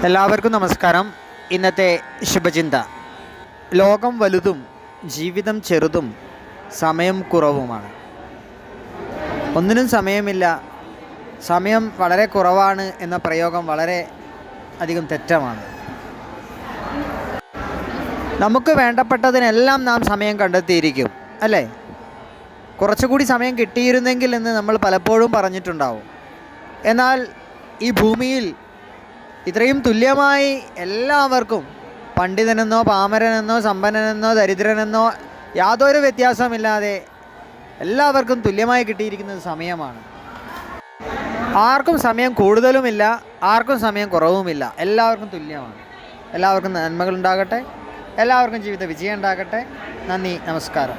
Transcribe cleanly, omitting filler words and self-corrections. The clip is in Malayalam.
എല്ലാവർക്കും നമസ്കാരം. ഇന്നത്തെ ശുഭചിന്ത: ലോകം വലുതും ജീവിതം ചെറുതും സമയം കുറവുമാണ്. ഒന്നിനും സമയമില്ല, സമയം വളരെ കുറവാണ് എന്ന പ്രയോഗം വളരെ അധികം തെറ്റമാണ്. നമുക്ക് വേണ്ടപ്പെട്ടതിനെല്ലാം നാം സമയം കണ്ടെത്തിയിരിക്കും, അല്ലേ? കുറച്ചുകൂടി സമയം കിട്ടിയിരുന്നെങ്കിൽ എന്ന് നമ്മൾ പലപ്പോഴും പറഞ്ഞിട്ടുണ്ടാവും. എന്നാൽ ഈ ഭൂമിയിൽ ഇത്രയും തുല്യമായി എല്ലാവർക്കും, പണ്ഡിതനെന്നോ പാമരനെന്നോ സമ്പന്നനെന്നോ ദരിദ്രനെന്നോ യാതൊരു വ്യത്യാസമില്ലാതെ എല്ലാവർക്കും തുല്യമായി കിട്ടിയിരിക്കുന്നത് സമയമാണ്. ആർക്കും സമയം കൂടുതലുമില്ല, ആർക്കും സമയം കുറവുമില്ല. എല്ലാവർക്കും തുല്യമാണ്. എല്ലാവർക്കും നന്മകളുണ്ടാകട്ടെ, എല്ലാവർക്കും ജീവിത വിജയം ഉണ്ടാകട്ടെ. നന്ദി, നമസ്കാരം.